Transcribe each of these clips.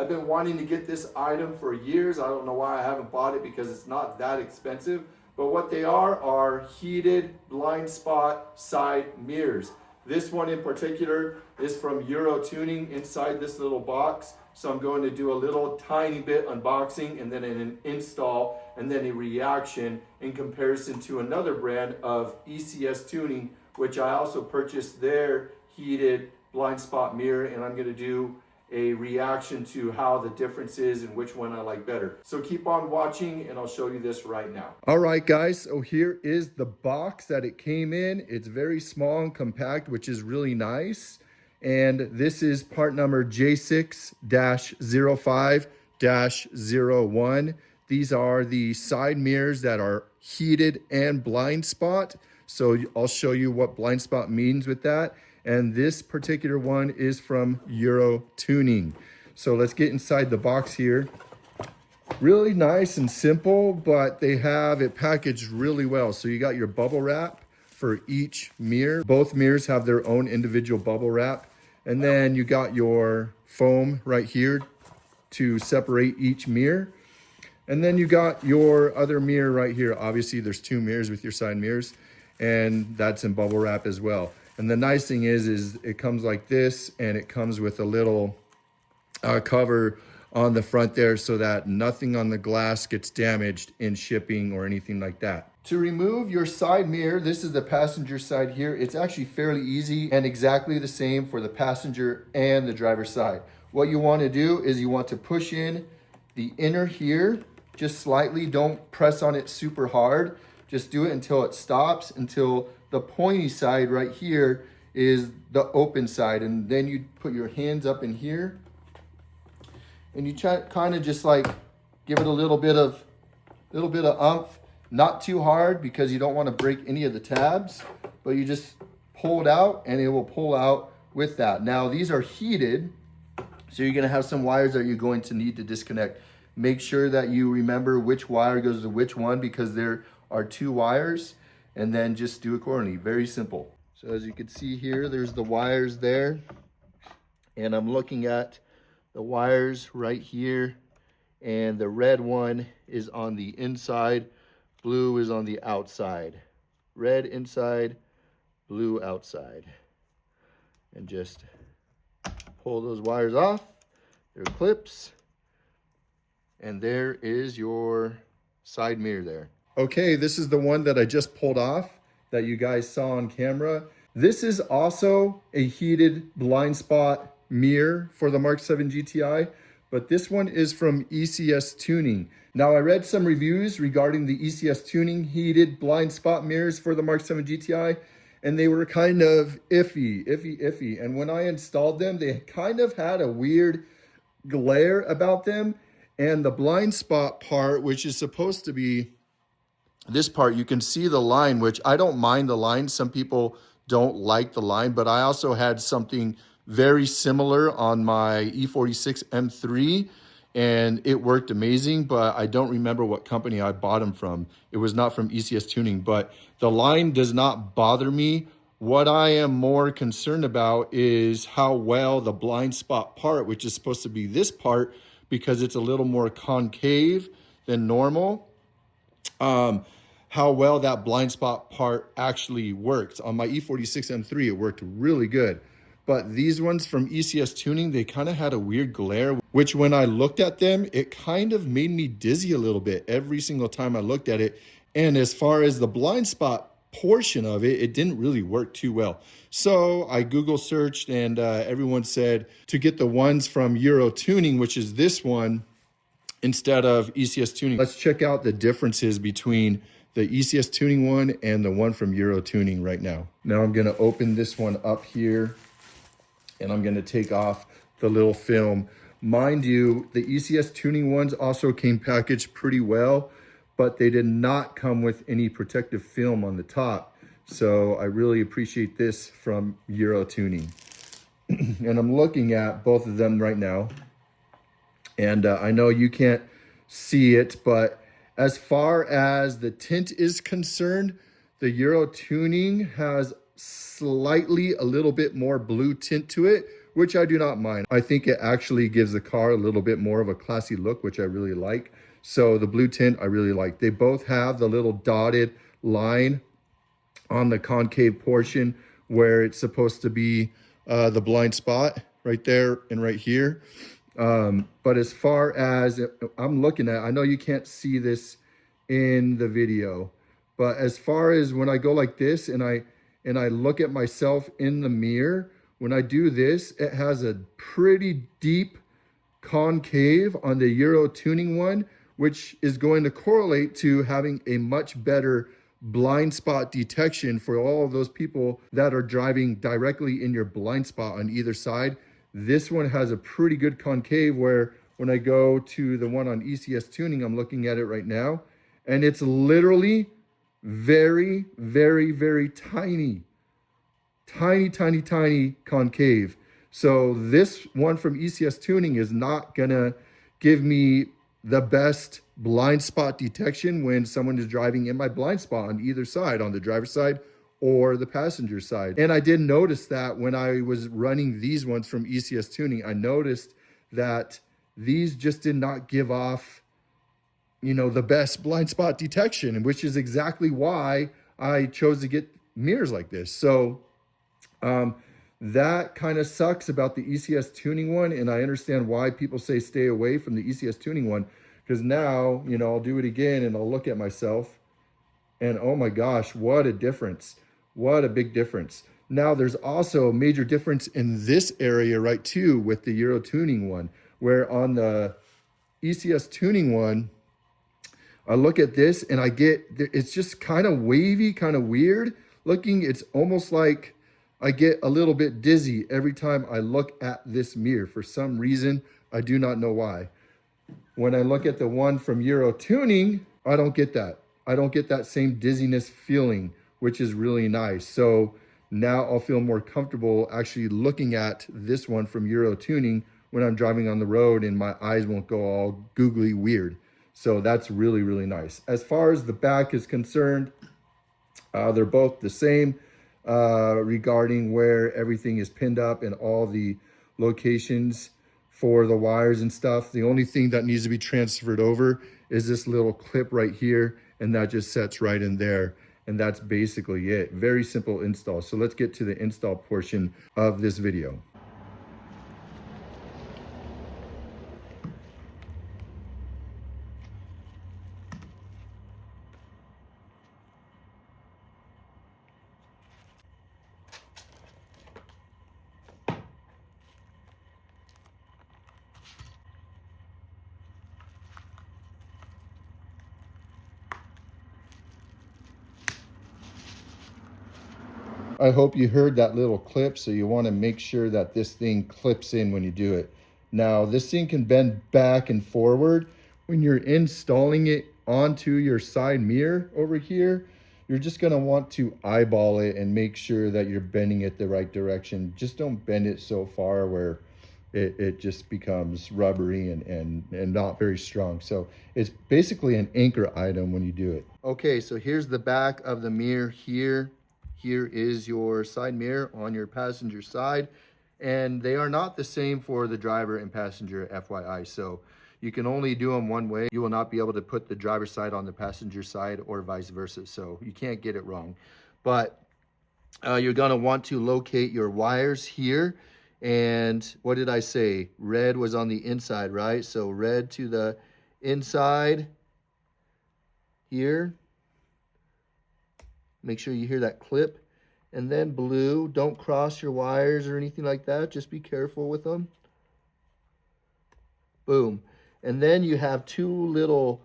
I've been wanting to get this item for years. I don't know why I haven't bought it because it's not that expensive. But what they are heated blind spot side mirrors. This one in particular is from UroTuning inside this little box. So I'm going to do a little tiny bit unboxing and then an install and then a reaction in comparison to another brand of ECS Tuning, which I also purchased their heated blind spot mirror, and I'm going to do a reaction to how the difference is and which one I like better. So keep on watching and I'll show you this right now. All right, guys, so here is the box that it came in. It's very small and compact, which is really nice. And this is part number J6-05-01. These are the side mirrors that are heated and blind spot. So I'll show you what blind spot means with that. And this particular one is from UroTuning. So let's get inside the box here. Really nice and simple, but they have it packaged really well. So you got your bubble wrap for each mirror. Both mirrors have their own individual bubble wrap. And then you got your foam right here to separate each mirror. And then you got your other mirror right here. Obviously there's two mirrors with your side mirrors, and that's in bubble wrap as well. And the nice thing is it comes like this, and it comes with a little cover on the front there so that nothing on the glass gets damaged in shipping or anything like that. To remove your side mirror, this is the passenger side here. It's actually fairly easy and exactly the same for the passenger and the driver's side. What you want to do is you want to push in the inner here just slightly. Don't press on it super hard. Just do it until it stops, until the pointy side right here is the open side. And then you put your hands up in here and you kind of just like give it a little bit of umph, not too hard because you don't want to break any of the tabs, but you just pull it out and it will pull out with that. Now these are heated, so you're going to have some wires that you're going to need to disconnect. Make sure that you remember which wire goes to which one because there are two wires, and then just do accordingly. Very simple. So as you can see here, there's the wires there, and I'm looking at the wires right here, and the red one is on the inside, blue is on the outside. Red inside, blue outside. And just pull those wires off. There are clips, and there is your side mirror there. Okay, this is the one that I just pulled off that you guys saw on camera. This is also a heated blind spot mirror for the MK7 GTI, but this one is from ECS Tuning. Now I read some reviews regarding the ECS Tuning heated blind spot mirrors for the MK7 GTI, and they were kind of iffy. And when I installed them, they kind of had a weird glare about them. And the blind spot part, which is supposed to be this part, you can see the line, which I don't mind the line. Some people don't like the line, but I also had something very similar on my E46 M3 and it worked amazing, but I don't remember what company I bought them from. It was not from ECS Tuning, but the line does not bother me. What I am more concerned about is how well the blind spot part, which is supposed to be this part because it's a little more concave than normal, how well that blind spot part actually works. On my E46 M3, it worked really good. But these ones from ECS Tuning, they kind of had a weird glare, which when I looked at them, it kind of made me dizzy a little bit every single time I looked at it. And as far as the blind spot portion of it, it didn't really work too well. So I Google searched and everyone said to get the ones from UroTuning, which is this one, instead of ECS Tuning. Let's check out the differences between the ECS Tuning one and the one from UroTuning right now. Now I'm gonna open this one up here and I'm gonna take off the little film. Mind you, the ECS Tuning ones also came packaged pretty well, but they did not come with any protective film on the top. So I really appreciate this from UroTuning. And I'm looking at both of them right now. And I know you can't see it, but as far as the tint is concerned, the UroTuning has slightly a little bit more blue tint to it, which I do not mind. I think it actually gives the car a little bit more of a classy look, which I really like. So the blue tint, I really like. They both have the little dotted line on the concave portion where it's supposed to be the blind spot right there and right here. But as far as I'm looking at, I know you can't see this in the video, but as far as when I go like this and I look at myself in the mirror, when I do this, it has a pretty deep concave on the UroTuning one, which is going to correlate to having a much better blind spot detection for all of those people that are driving directly in your blind spot on either side. This one has a pretty good concave where when I go to the one on ECS tuning, I'm looking at it right now, and it's literally very, very, very tiny concave. So this one from ECS tuning is not gonna give me the best blind spot detection when someone is driving in my blind spot on either side, on the driver's side or the passenger side. And I did notice that when I was running these ones from ECS tuning, I noticed that these just did not give off, you know, the best blind spot detection, which is exactly why I chose to get mirrors like this. So that kind of sucks about the ECS tuning one, and I understand why people say stay away from the ECS tuning one, because now, you know, I'll do it again and I'll look at myself and oh my gosh, what a difference. What a big difference. Now there's also a major difference in this area right too with the UroTuning one, where on the ECS tuning one, I look at this and I get, it's just kind of wavy, kind of weird looking. It's almost like I get a little bit dizzy every time I look at this mirror. For some reason, I do not know why. When I look at the one from UroTuning, I don't get that. I don't get that same dizziness feeling, which is really nice. So now I'll feel more comfortable actually looking at this one from UroTuning when I'm driving on the road and my eyes won't go all googly weird. So that's really, really nice. As far as the back is concerned, they're both the same regarding where everything is pinned up and all the locations for the wires and stuff. The only thing that needs to be transferred over is this little clip right here, and that just sets right in there. And that's basically it. Very simple install. So let's get to the install portion of this video. I hope you heard that little clip, so you want to make sure that this thing clips in when you do it. Now, this thing can bend back and forward. When you're installing it onto your side mirror over here, you're just going to want to eyeball it and make sure that you're bending it the right direction. Just don't bend it so far where it just becomes rubbery and not very strong. So it's basically an anchor item when you do it. Okay, so here's the back of the mirror here. Here is your side mirror on your passenger side, and they are not the same for the driver and passenger, FYI. So you can only do them one way. You will not be able to put the driver's side on the passenger side or vice versa. So you can't get it wrong. But you're going to want to locate your wires here. And what did I say? Red was on the inside, right? So red to the inside here. Make sure you hear that clip. And then blue, don't cross your wires or anything like that. Just be careful with them. Boom. And then you have two little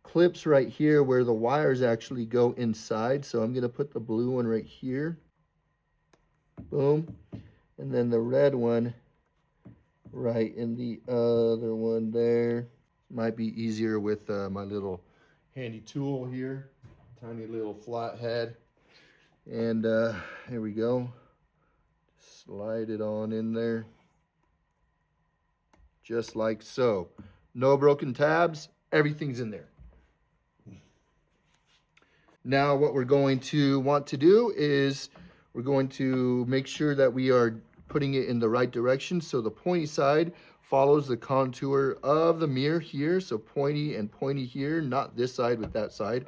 clips right here where the wires actually go inside. So I'm going to put the blue one right here. Boom. And then the red one right in the other one there. Might be easier with my little handy tool here. Tiny little flathead. And here we go. Slide it on in there. Just like so. No broken tabs. Everything's in there. Now what we're going to want to do is we're going to make sure that we are putting it in the right direction. So the pointy side follows the contour of the mirror here. So pointy and pointy here, not this side with that side.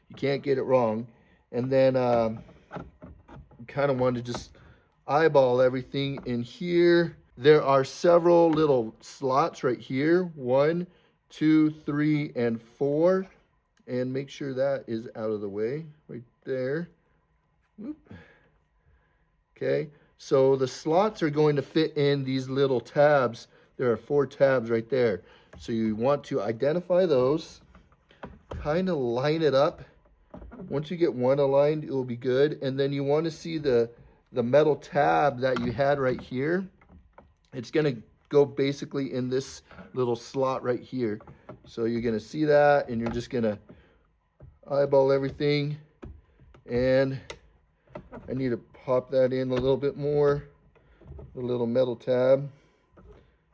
You can't get it wrong. And then kind of want to just eyeball everything in here. There are several little slots right here. 1, 2, 3, and 4. And make sure that is out of the way right there. Whoop. Okay, so the slots are going to fit in these little tabs. There are 4 tabs right there. So you want to identify those, kind of line it up. Once you get one aligned, it will be good. And then you want to see the metal tab that you had right here. It's going to go basically in this little slot right here. So you're going to see that, and you're just going to eyeball everything. And I need to pop that in a little bit more, the little metal tab,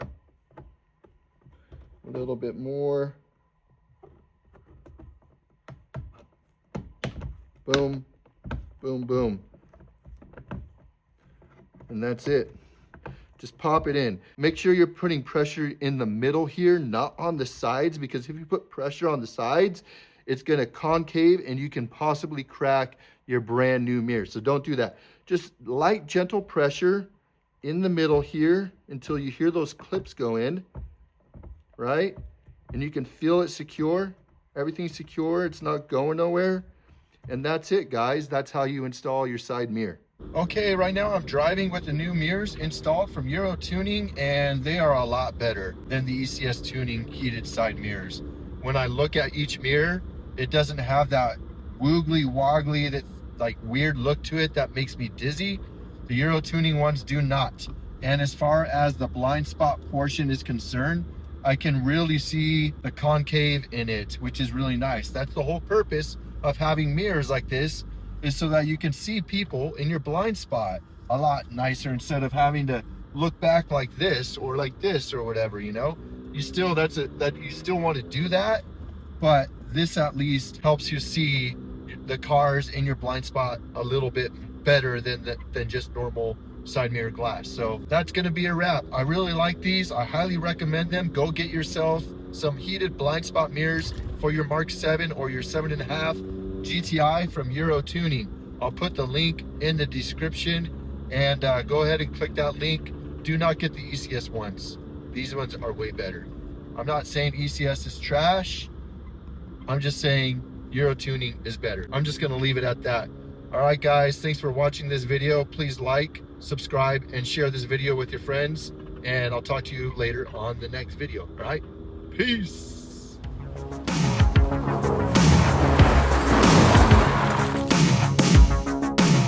a little bit more. Boom, boom, boom. And that's it. Just pop it in. Make sure you're putting pressure in the middle here, not on the sides, because if you put pressure on the sides, it's gonna concave and you can possibly crack your brand new mirror. So don't do that. Just light, gentle pressure in the middle here until you hear those clips go in, right? And you can feel it secure. Everything's secure, it's not going nowhere. And that's it, guys. That's how you install your side mirror. Okay, right now I'm driving with the new mirrors installed from UroTuning, and they are a lot better than the ECS tuning heated side mirrors. When I look at each mirror, it doesn't have that woogly woggly, that like weird look to it that makes me dizzy. The UroTuning ones do not. And as far as the blind spot portion is concerned, I can really see the concave in it, which is really nice. That's the whole purpose of having mirrors like this, is so that you can see people in your blind spot a lot nicer instead of having to look back like this or whatever, you know. You still you still want to do that, but this at least helps you see the cars in your blind spot a little bit better than just normal side mirror glass. So that's going to be a wrap. I really like these. I highly recommend them. Go get yourself some heated blind spot mirrors for your Mark 7 or your 7.5 GTI from UroTuning. I'll put the link in the description, and go ahead and click that link. Do not get the ECS ones. These ones are way better. I'm not saying ECS is trash. I'm just saying UroTuning is better. I'm just gonna leave it at that. All right, guys, thanks for watching this video. Please like, subscribe, and share this video with your friends, and I'll talk to you later on the next video. All right, peace.